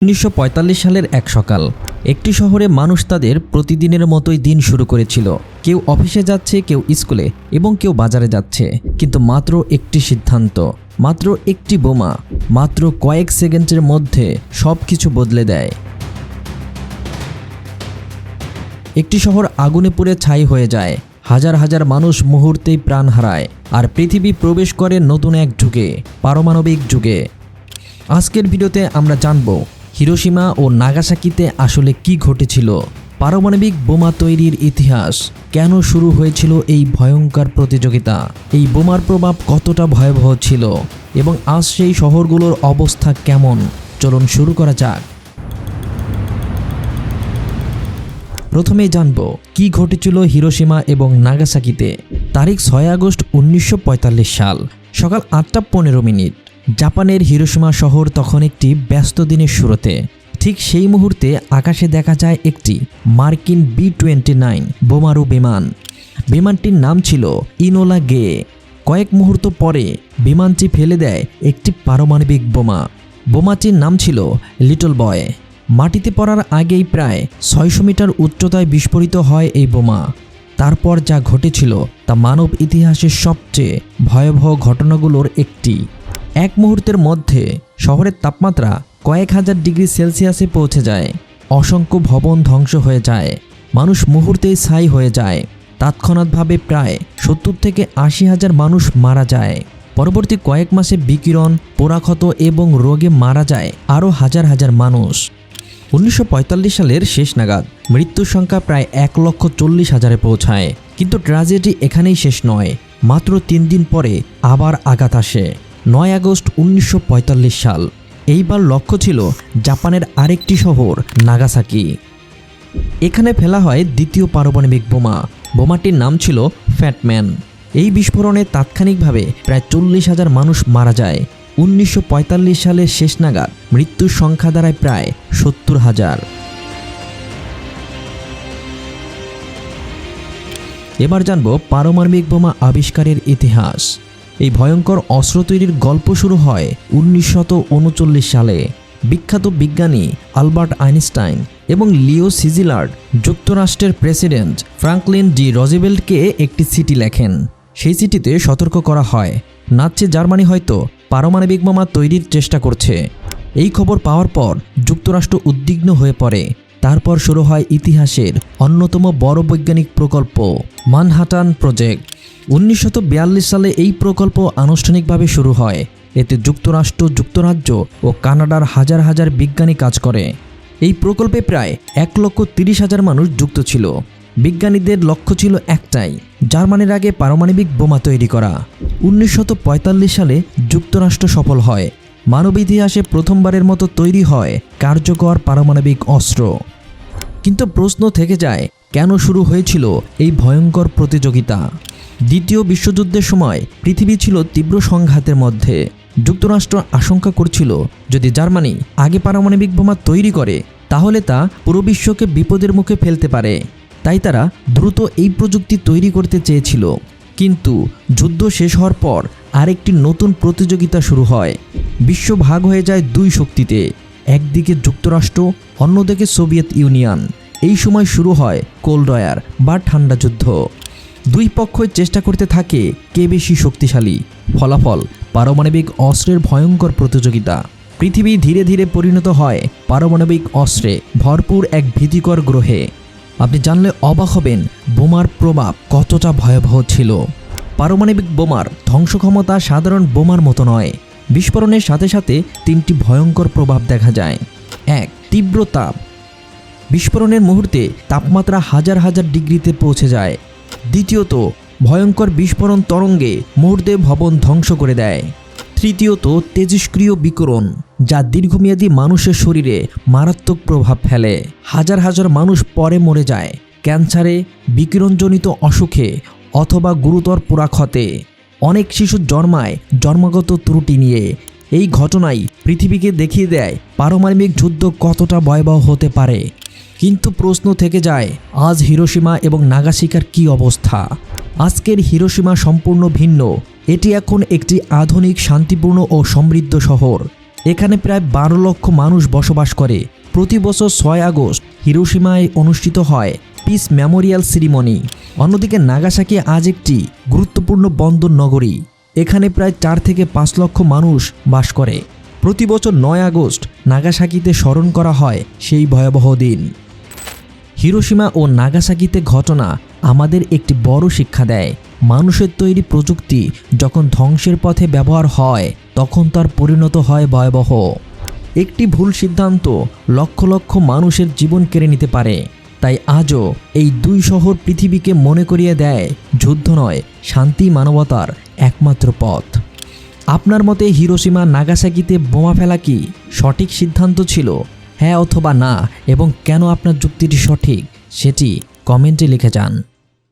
1945 সালের এক সকাল একটি শহরে মানুষ তাদের প্রতিদিনের মতোই দিন শুরু করেছিল। কেউ অফিসে যাচ্ছে, কেউ স্কুলে এবং কেউ বাজারে যাচ্ছে, কিন্তু মাত্র একটি সিদ্ধান্ত, মাত্র একটি বোমা, মাত্র কয়েক সেকেন্ডের মধ্যে সব কিছু বদলে দেয়। একটি শহর আগুনে পুড়ে ছাই হয়ে যায়, হাজার হাজার মানুষ মুহূর্তেই প্রাণ হারায়, আর পৃথিবী প্রবেশ করে নতুন এক যুগে, পারমাণবিক যুগে। আজকের ভিডিওতে আমরা জানব হিরোশিমা ও নাগাসাকিতে আসলে কি ঘটেছিল, পারমাণবিক বোমা তৈরির ইতিহাস, কেন শুরু হয়েছিল এই ভয়ঙ্কর প্রতিযোগিতা, এই বোমার প্রভাব কতটা ভয়াবহ ছিল এবং আজ সেই শহরগুলোর অবস্থা কেমন। চলুন শুরু করা যাক। প্রথমেই জানব কি ঘটেছিল হিরোশিমা এবং নাগাসাকিতে। তারিখ 6 আগস্ট 1945 সাল, সকাল 8:15। জাপানের হিরোশিমা শহর তখন একটি ব্যস্ত দিনের শুরুতে। ঠিক সেই মুহূর্তে আকাশে দেখা যায় একটি মার্কিন B-29 বোমারু বিমান। বিমানটির নাম ছিল ইনোলা গে। কয়েক মুহূর্ত পরে বিমানটি ফেলে দেয় একটি পারমাণবিক বোমা। বোমাটির নাম ছিল লিটল বয়। মাটিতে পড়ার আগেই প্রায় 600 মিটার উচ্চতায় বিস্ফোরিত হয় এই বোমা। তারপর যা ঘটেছিল তা মানব ইতিহাসের সবচেয়ে ভয়াবহ ঘটনাগুলোর একটি। এক মুহূর্তের মধ্যে শহরের তাপমাত্রা কয়েক হাজার ডিগ্রি সেলসিয়াসে পৌঁছে যায়, অসংখ্য ভবন ধ্বংস হয়ে যায়, মানুষ মুহূর্তেই ছাই হয়ে যায়। তাৎক্ষণাৎভাবে প্রায় 70 থেকে 80 হাজার মানুষ মারা যায়। পরবর্তী কয়েক মাসে বিকিরণ, পোড়াক্ষত এবং রোগে মারা যায় আরও হাজার হাজার মানুষ। 1945 সালের শেষ নাগাদ মৃত্যুর সংখ্যা প্রায় 1,40,000-এ পৌঁছায়। কিন্তু ট্র্যাজেডি এখানেই শেষ নয়। মাত্র 3 দিন পরে আবার আঘাত আসে। 9 আগস্ট 1945 সাল। এইবার লক্ষ্য ছিল জাপানের আরেকটি শহর নাগাসাকি। এখানে ফেলা হয় দ্বিতীয় পারমাণবিক বোমা। বোমাটির নাম ছিল ফ্যাটম্যান। এই বিস্ফোরণে তাৎক্ষণিকভাবে প্রায় 40,000 মানুষ মারা যায়। 1945 সালের শেষ নাগাদ মৃত্যুর সংখ্যা দাঁড়ায় প্রায় 70,000। এবার জানব পারমাণবিক বোমা আবিষ্কারের ইতিহাস। এই ভয়ঙ্কর অস্ত্র তৈরির গল্প শুরু হয় 1939 সালে। বিখ্যাত বিজ্ঞানী আলবার্ট আইনস্টাইন এবং লিও সিজিলার্ড যুক্তরাষ্ট্রের প্রেসিডেন্ট ফ্রাঙ্কলিন ডি রুজভেল্টকে একটি চিঠি লেখেন। সেই চিঠিতে সতর্ক করা হয় নাৎসি জার্মানি হয়তো পারমাণবিক বোমা তৈরির চেষ্টা করছে। এই খবর পাওয়ার পর যুক্তরাষ্ট্র উদ্বিগ্ন হয়ে পড়ে। তারপর শুরু হয় ইতিহাসের অন্যতম বড় বৈজ্ঞানিক প্রকল্প, ম্যানহাটান প্রজেক্ট। 1942 সালে এই প্রকল্প আনুষ্ঠানিকভাবে শুরু হয়। এতে যুক্তরাষ্ট্র, যুক্তরাজ্য ও কানাডার হাজার হাজার বিজ্ঞানী কাজ করে। এই প্রকল্পে প্রায় 1,30,000 মানুষ যুক্ত ছিল। বিজ্ঞানীদের লক্ষ্য ছিল একটাই, জার্মানির আগে পারমাণবিক বোমা তৈরি করা। 1945 সালে যুক্তরাষ্ট্র সফল হয়। মানব ইতিহাসে প্রথমবারের মতো তৈরি হয় কার্যকর পারমাণবিক অস্ত্র। কিন্তু প্রশ্ন থেকে যায়, কেন শুরু হয়েছিল এই ভয়ঙ্কর প্রতিযোগিতা? দ্বিতীয় বিশ্বযুদ্ধের সময় পৃথিবী ছিল তীব্র সংঘাতের মধ্যে। যুক্তরাষ্ট্র আশঙ্কা করছিল যদি জার্মানি আগে পারমাণবিক বোমা তৈরি করে তাহলে তা পুরো বিশ্বকে বিপদের মুখে ফেলতে পারে। তাই তারা দ্রুত এই প্রযুক্তি তৈরি করতে চেয়েছিল। কিন্তু যুদ্ধ শেষ হওয়ার পর আরেকটি নতুন প্রতিযোগিতা শুরু হয়। বিশ্ব ভাগ হয়ে যায় দুই শক্তিতে, একদিকে যুক্তরাষ্ট্র, অন্যদিকে সোভিয়েত ইউনিয়ন। এই সময় শুরু হয় কোল্ড ওয়ার বা ঠান্ডা যুদ্ধ। দুই পক্ষই চেষ্টা করতে থাকে কে বেশি শক্তিশালী। ফলাফল পারমাণবিক অস্ত্রের ভয়ঙ্কর প্রতিযোগিতা। পৃথিবী ধীরে ধীরে পরিণত হয় পারমাণবিক অস্ত্রে ভরপুর এক ভীতিকর গ্রহে। আপনি জানলে অবাক হবেন বোমার প্রভাব কতটা ভয়াবহ ছিল। পারমাণবিক বোমার ধ্বংস ক্ষমতা সাধারণ বোমার মতো নয়। বিস্ফোরণের সাথে সাথে 3টি ভয়ঙ্কর প্রভাব দেখা যায়। 1. তীব্র তাপ। বিস্ফোরণের মুহূর্তে তাপমাত্রা হাজার হাজার ডিগ্রিতে পৌঁছে যায়। দ্বিতীয়ত, ভয়ঙ্কর বিস্ফোরণ তরঙ্গে মুহূর্তে ভবন ধ্বংস করে দেয়। তৃতীয়ত, তেজস্ক্রিয় বিকিরণ, যা দীর্ঘমেয়াদী মানুষের শরীরে মারাত্মক প্রভাব ফেলে। হাজার হাজার মানুষ পরে মরে যায় ক্যান্সারে, বিকিরণজনিত অসুখে অথবা গুরুতর পোড়াক্ষতে। অনেক শিশু জন্মায় জন্মগত ত্রুটি নিয়ে। এই ঘটনাই পৃথিবীকে দেখিয়ে দেয় পারমাণবিক যুদ্ধ কতটা ভয়াবহ হতে পারে। কিন্তু প্রশ্ন থেকে যায়, আজ হিরোশিমা এবং নাগাসাকির কী অবস্থা? আজকের হিরোশিমা সম্পূর্ণ ভিন্ন। এটি এখন একটি আধুনিক, শান্তিপূর্ণ ও সমৃদ্ধ শহর। এখানে প্রায় 12 লক্ষ মানুষ বসবাস করে। প্রতি বছর 6 আগস্ট হিরোশিমায় অনুষ্ঠিত হয় পিস মেমোরিয়াল সেরিমনি। অন্যদিকে নাগাসাকি আজ একটি গুরুত্বপূর্ণ বন্দর নগরী। এখানে প্রায় 4 থেকে 5 লক্ষ মানুষ বাস করে। প্রতি বছর 9 আগস্ট নাগাসাকিতে স্মরণ করা হয় সেই ভয়াবহ দিন। হিরোশিমা ও নাগাসাকিতে ঘটনা আমাদের একটি বড় শিক্ষা দেয়। মানুষের তৈরি প্রযুক্তি যখন ধ্বংসের পথে ব্যবহার হয় তখন তার পরিণত হয় ভয়াবহ। একটি ভুল সিদ্ধান্ত লক্ষ লক্ষ মানুষের জীবন কেড়ে নিতে পারে। তাই আজও এই দুই শহর পৃথিবীকে মনে করিয়ে দেয় যুদ্ধ নয়, শান্তি মানবতার একমাত্র পথ। আপনার মতে হিরোশিমা নাগাসাকিতে বোমা ফেলা কি সঠিক সিদ্ধান্ত ছিল? হ্যাঁ অথবা না, এবং কেন আপনার যুক্তিটি সঠিক সেটি কমেন্টে লিখে যান।